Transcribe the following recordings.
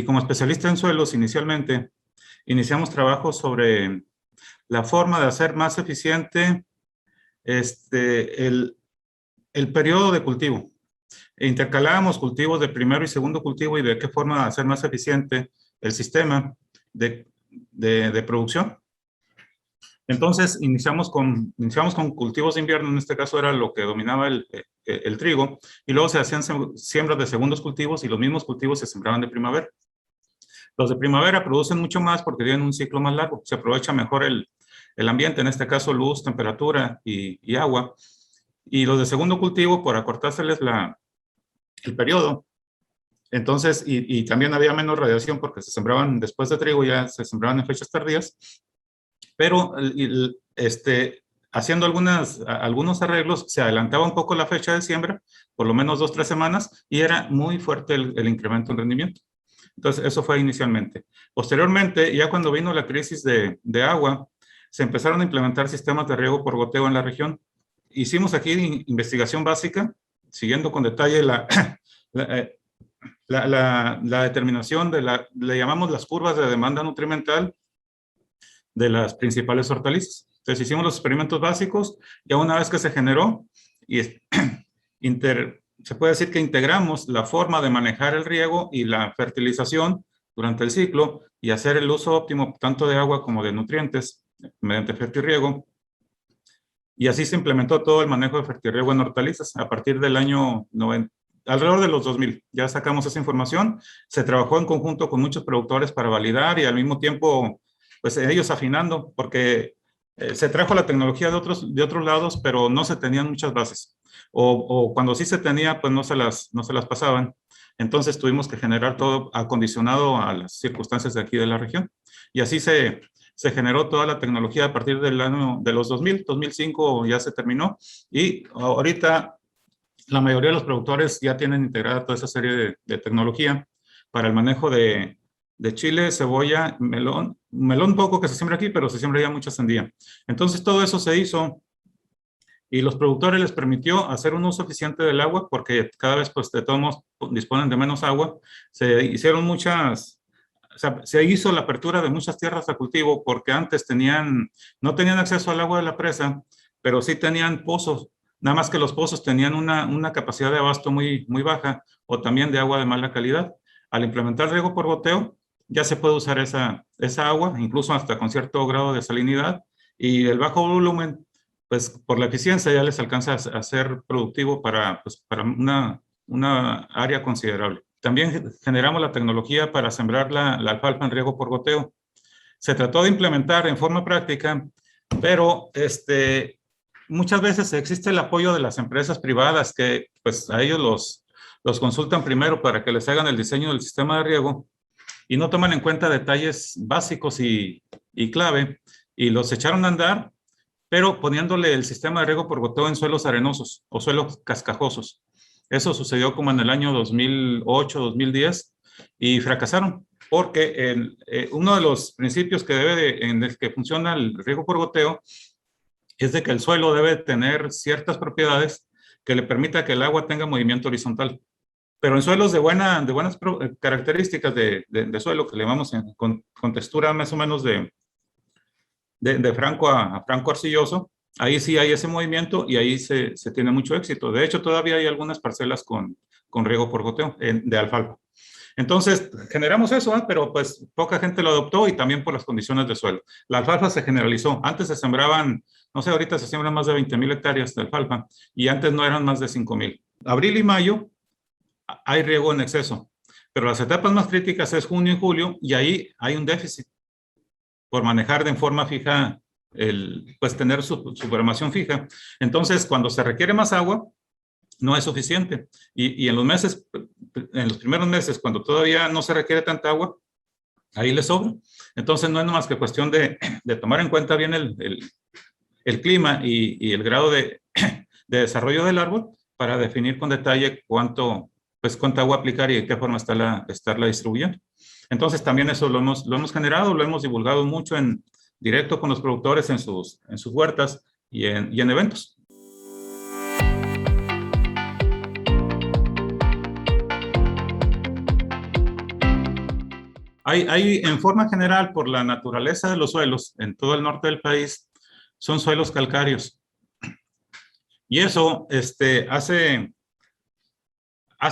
y como especialista en suelos, inicialmente, iniciamos trabajos sobre la forma de hacer más eficiente el periodo de cultivo. Intercalábamos cultivos de primero y segundo cultivo y de qué forma hacer más eficiente el sistema de producción. Entonces, iniciamos con cultivos de invierno, en este caso era lo que dominaba el trigo, y luego se hacían siembras de segundos cultivos y los mismos cultivos se sembraban de primavera. Los de primavera producen mucho más porque tienen un ciclo más largo, se aprovecha mejor el ambiente, en este caso luz, temperatura y agua. Y los de segundo cultivo, por acortárseles el periodo, entonces, y también había menos radiación porque se sembraban después de trigo, ya se sembraban en fechas tardías, pero haciendo algunos arreglos, se adelantaba un poco la fecha de siembra, por lo menos 2 o 3 semanas, y era muy fuerte el incremento en rendimiento. Entonces, eso fue inicialmente. Posteriormente, ya cuando vino la crisis de agua, se empezaron a implementar sistemas de riego por goteo en la región. Hicimos aquí investigación básica, siguiendo con detalle la determinación le llamamos las curvas de demanda nutrimental de las principales hortalizas. Entonces hicimos los experimentos básicos, ya una vez que se generó, y se puede decir que integramos la forma de manejar el riego y la fertilización durante el ciclo y hacer el uso óptimo tanto de agua como de nutrientes mediante fertirriego. Y así se implementó todo el manejo de fertirriego en hortalizas a partir del año 90, alrededor de los 2000. Ya sacamos esa información, se trabajó en conjunto con muchos productores para validar y al mismo tiempo pues ellos afinando, porque se trajo la tecnología de otros lados, pero no se tenían muchas bases. O cuando sí se tenía, pues no se las pasaban. Entonces tuvimos que generar todo acondicionado a las circunstancias de aquí de la región. Y así se generó toda la tecnología a partir del año de los 2000, 2005 ya se terminó. Y ahorita la mayoría de los productores ya tienen integrada toda esa serie de tecnología para el manejo de chile, cebolla, melón poco que se siembra aquí, pero se siembra ya mucha sandía. Entonces todo eso se hizo y los productores les permitió hacer un uso eficiente del agua porque cada vez pues de todos modos disponen de menos agua. Se hicieron o sea, se hizo la apertura de muchas tierras a cultivo porque antes no tenían acceso al agua de la presa, pero sí tenían pozos. Nada más que los pozos tenían una capacidad de abasto muy, muy baja o también de agua de mala calidad. Al implementar riego por goteo, ya se puede usar esa agua, incluso hasta con cierto grado de salinidad, y el bajo volumen, pues por la eficiencia ya les alcanza a ser productivo para una área considerable. También generamos la tecnología para sembrar la alfalfa en riego por goteo. Se trató de implementar en forma práctica, pero muchas veces existe el apoyo de las empresas privadas que pues a ellos los consultan primero para que les hagan el diseño del sistema de riego y no toman en cuenta detalles básicos y clave y los echaron a andar, pero poniéndole el sistema de riego por goteo en suelos arenosos o suelos cascajosos. Eso sucedió como en el año 2008, 2010 y fracasaron porque uno de los principios en el que funciona el riego por goteo es de que el suelo debe tener ciertas propiedades que le permita que el agua tenga movimiento horizontal. Pero en suelos de buenas características de suelo, que le llamamos con textura más o menos de franco a franco arcilloso, ahí sí hay ese movimiento y ahí se tiene mucho éxito. De hecho, todavía hay algunas parcelas con riego por goteo de alfalfa. Entonces, generamos eso, pero pues poca gente lo adoptó y también por las condiciones de suelo. La alfalfa se generalizó. Antes se sembraban, no sé, ahorita se siembran más de 20,000 hectáreas de alfalfa y antes no eran más de 5,000. Abril y mayo hay riego en exceso, pero las etapas más críticas es junio y julio y ahí hay un déficit por manejar de forma fija, pues tener su programación fija. Entonces, cuando se requiere más agua, no es suficiente. Y en los primeros meses, cuando todavía no se requiere tanta agua, ahí le sobra. Entonces, no es más que cuestión de tomar en cuenta bien el clima y el grado de desarrollo del árbol para definir con detalle cuánta agua aplicar y de qué forma estarla distribuyendo. Entonces, también eso lo hemos generado, lo hemos divulgado mucho en directo con los productores en sus huertas y en eventos. Hay, en forma general, por la naturaleza de los suelos en todo el norte del país, son suelos calcáreos. Y eso hace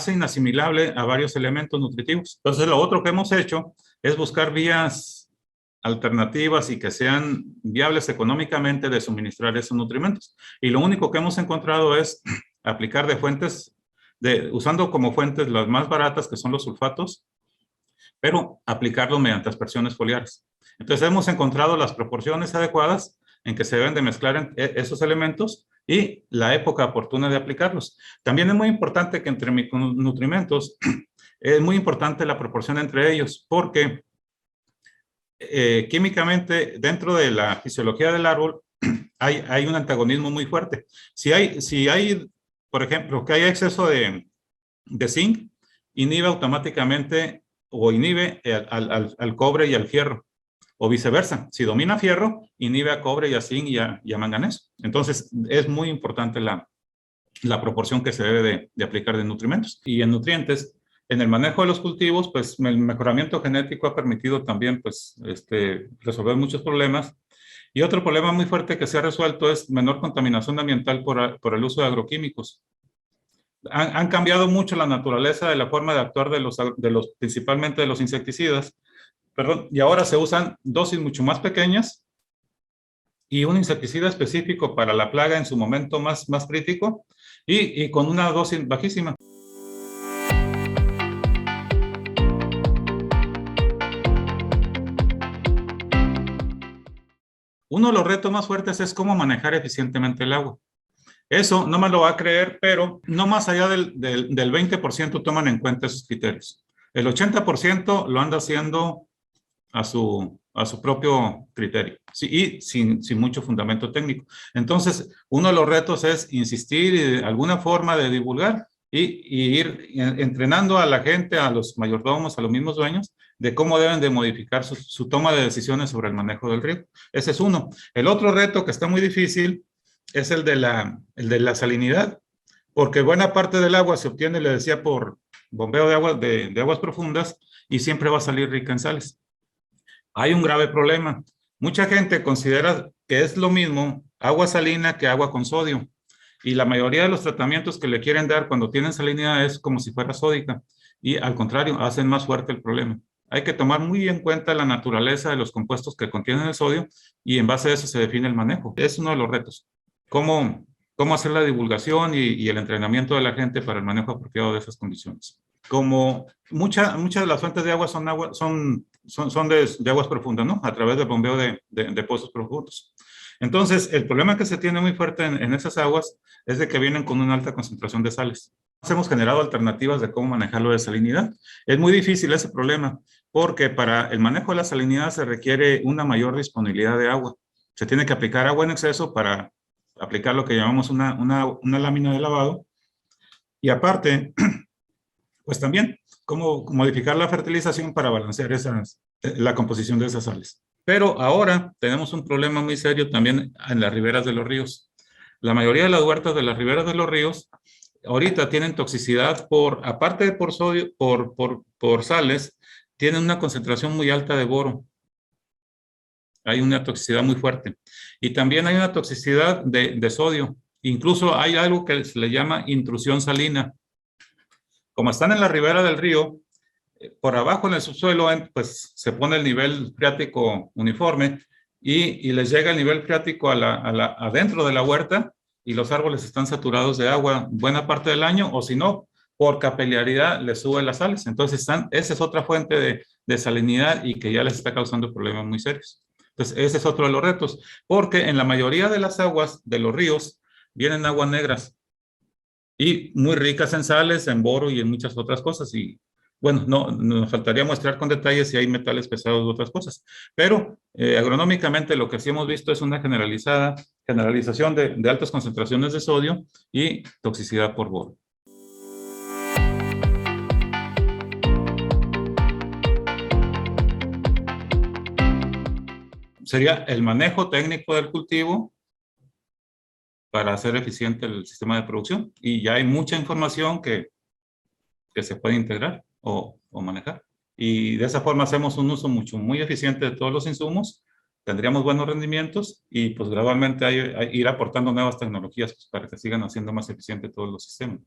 inasimilable a varios elementos nutritivos. Entonces, lo otro que hemos hecho es buscar vías alternativas y que sean viables económicamente de suministrar esos nutrimentos. Y lo único que hemos encontrado es aplicar de fuentes, usando como fuentes las más baratas, que son los sulfatos, pero aplicarlo mediante aspersiones foliares. Entonces hemos encontrado las proporciones adecuadas en que se deben de mezclar esos elementos y la época oportuna de aplicarlos. También es muy importante que entre micronutrimentos es muy importante la proporción entre ellos, porque químicamente dentro de la fisiología del árbol hay un antagonismo muy fuerte. Si hay, por ejemplo, que hay exceso de zinc, inhibe automáticamente o inhibe al cobre y al fierro, o viceversa. Si domina fierro, inhibe a cobre y a zinc y a manganeso. Entonces, es muy importante la proporción que se debe de aplicar de nutrimentos. Y en nutrientes, en el manejo de los cultivos, pues el mejoramiento genético ha permitido también pues, resolver muchos problemas. Y otro problema muy fuerte que se ha resuelto es menor contaminación ambiental por el uso de agroquímicos. Han cambiado mucho la naturaleza de la forma de actuar principalmente de los insecticidas, perdón, y ahora se usan dosis mucho más pequeñas y un insecticida específico para la plaga en su momento más crítico y con una dosis bajísima. Uno de los retos más fuertes es cómo manejar eficientemente el agua. Eso no me lo va a creer, pero no más allá del 20% toman en cuenta esos criterios. El 80% lo anda haciendo a su propio criterio, sí, y sin mucho fundamento técnico. Entonces, uno de los retos es insistir y de alguna forma de divulgar y ir entrenando a la gente, a los mayordomos, a los mismos dueños, de cómo deben de modificar su toma de decisiones sobre el manejo del riego. Ese es uno. El otro reto que está muy difícil es el de la salinidad, porque buena parte del agua se obtiene, le decía, por bombeo de aguas profundas y siempre va a salir rica en sales. Hay un grave problema. Mucha gente considera que es lo mismo agua salina que agua con sodio. Y la mayoría de los tratamientos que le quieren dar cuando tienen salinidad es como si fuera sódica. Y al contrario, hacen más fuerte el problema. Hay que tomar muy en cuenta la naturaleza de los compuestos que contienen el sodio y en base a eso se define el manejo. Es uno de los retos. Cómo hacer la divulgación y el entrenamiento de la gente para el manejo apropiado de esas condiciones. Como muchas de las fuentes de agua son de aguas profundas, ¿no? A través del bombeo de pozos profundos. Entonces, el problema que se tiene muy fuerte en esas aguas es de que vienen con una alta concentración de sales. Hemos generado alternativas de cómo manejarlo de salinidad. Es muy difícil ese problema porque para el manejo de la salinidad se requiere una mayor disponibilidad de agua. Se tiene que aplicar agua en exceso para aplicar lo que llamamos una lámina de lavado. Y aparte, pues también cómo modificar la fertilización para balancear la composición de esas sales. Pero ahora tenemos un problema muy serio también en las riberas de los ríos. La mayoría de las huertas de las riberas de los ríos ahorita tienen toxicidad aparte de por sodio, por sales, tienen una concentración muy alta de boro. Hay una toxicidad muy fuerte. Y también hay una toxicidad de sodio. Incluso hay algo que se le llama intrusión salina. Como están en la ribera del río, por abajo en el subsuelo, pues se pone el nivel freático uniforme y les llega el nivel freático adentro de la huerta y los árboles están saturados de agua buena parte del año, o si no, por capilaridad les sube las sales. Entonces, esa es otra fuente de salinidad y que ya les está causando problemas muy serios. Entonces, ese es otro de los retos, porque en la mayoría de las aguas de los ríos vienen aguas negras y muy ricas en sales, en boro y en muchas otras cosas. Y bueno, no, nos faltaría mostrar con detalles si hay metales pesados u otras cosas. Pero agronómicamente lo que sí hemos visto es una generalización de altas concentraciones de sodio y toxicidad por boro. Sería el manejo técnico del cultivo para hacer eficiente el sistema de producción. Y ya hay mucha información que se puede integrar o manejar. y de esa forma hacemos un uso muy eficiente de todos los insumos, tendríamos buenos rendimientos y pues gradualmente ir aportando nuevas tecnologías pues, para que sigan haciendo más eficiente todos los sistemas.